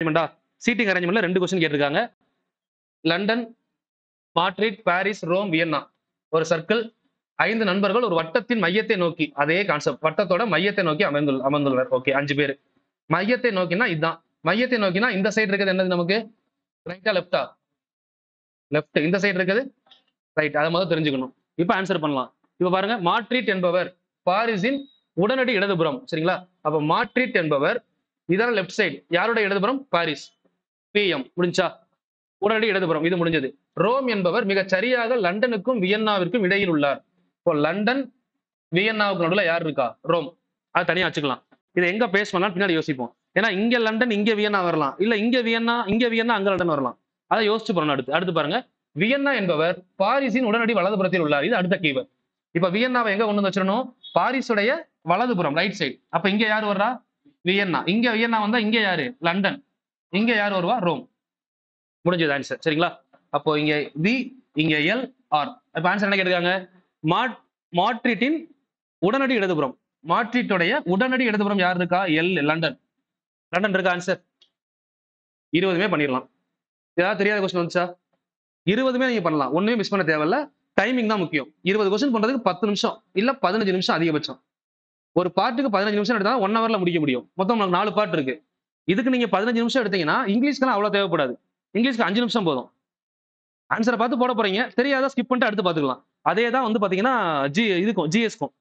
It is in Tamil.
சீட்டிங் அரேஞ்ச்மெண்ட்ல 2 கொஸ்டின் கேட்டிருக்காங்க. London, Madrid, Paris, Rome, Vienna. ஒரு சர்க்கிள் 5 நண்பர்கள் ஒரு வட்டத்தின் மையத்தை நோக்கி, அதே கான்செப்ட், வட்டத்தோட மையத்தை நோக்கி அமர்ந்துள்ளனர். ஓகே, 5 பேர். மையத்தை நோக்கினா இதுதான். மையத்தை நோக்கினா இந்த சைடு இருக்கிறது என்னது நமக்கு? ரைட்டா லெஃப்டா? லெஃப்ட். இந்த சைடு இருக்குது ரைட். அதை முதல்ல தெரிஞ்சுக்கணும். இப்ப ஆன்சர் பண்ணலாம். இப்ப பாருங்க, மாட்ரிட் என்பவர் பாரிஸின் உடனடி இடதுபுறம். சரிங்களா? அப்ப மாட்ரிட் என்பவர் இதான லெஃப்ட் சைடு. யாரோட இடதுபுறம்? பாரிஸ். PM முடிஞ்சா? உடனடி இடதுபுறம். இது முடிஞ்சது. ரோம் என்பவர் மிகச் சரியாக லண்டனுக்கும் வியன்னாவிற்கும் இடையில் உள்ளார். இப்போ லண்டன், வியன்னாவுக்கு நடுவுல யார் இருக்கா? ரோம். அது தனியா வச்சுக்கலாம். இதை எங்க பேஸ் பண்ணலாம் பின்னாடி யோசிப்போம். ஏன்னா இங்க லண்டன், இங்க வியன்னா வரலாம். இல்ல இங்க வியன்னா, அங்க லண்டன் வரலாம். அதை யோசிச்சு பண்ணணும். அடுத்து பாருங்க, வியன்னா என்பவர் பாரிஸின் உடனடி வலதுபுறத்தில் உள்ளார். இது அடுத்த கீவர். இப்ப வியன்னாவை எங்க கொண்டு வந்து வச்சிடணும்? பாரிஸுடைய வலதுபுறம், ரைட் சைடு. அப்ப இங்க யார் வர்றா? வியன்னா. இங்க வியன்னா வந்தா இங்க யாரு? லண்டன். இங்க யார் வருவா? ரோம். முடிஞ்சது ஆன்சர். சரிங்களா? அப்போ இங்க வி, இங்க எல், ஆர். இப்ப ஆன்சர் என்ன கேட்டிருக்காங்க? மாட்ரிட்டின் உடனடி இடதுபுறம். மாட்ரிட்டுடைய உடனடி இடதுபுறம் யார் இருக்கா? L, London. லண்டன் இருக்கா? ஆன்சர் 20மே பண்ணிடலாம். ஏதாவது தெரியாத கொஸ்டின் வந்துச்சா? 20மே நீங்க பண்ணலாம். ஒண்ணுமே மிஸ் பண்ண தேவையில்ல. டைமிங் தான் முக்கியம். 20 கொஸ்டின் பண்றதுக்கு 10 நிமிஷம் இல்ல 15 நிமிஷம் அதிகபட்சம். ஒரு பார்ட்டுக்கு 15 நிமிஷம் எடுத்தா 1 ஹவர்ல முடிக்க முடியும். மொத்தம் நமக்கு 4 பார்ட் இருக்கு. இதுக்கு நீங்க 15 நிமிஷம் எடுத்தீங்கன்னா இங்கிலீஷ்க்குலாம் அவ்வளவு தேவைப்படாது. இங்கிலீஷ்க்கு 5 நிமிஷம் போதும். ஆன்சரை பார்த்து போட போறீங்க. தெரியாத ஸ்கிப் பண்ணிட்டு அடுத்து பாத்துக்கலாம். அதே தான் வந்து பாத்தீங்கன்னா GS க்கும்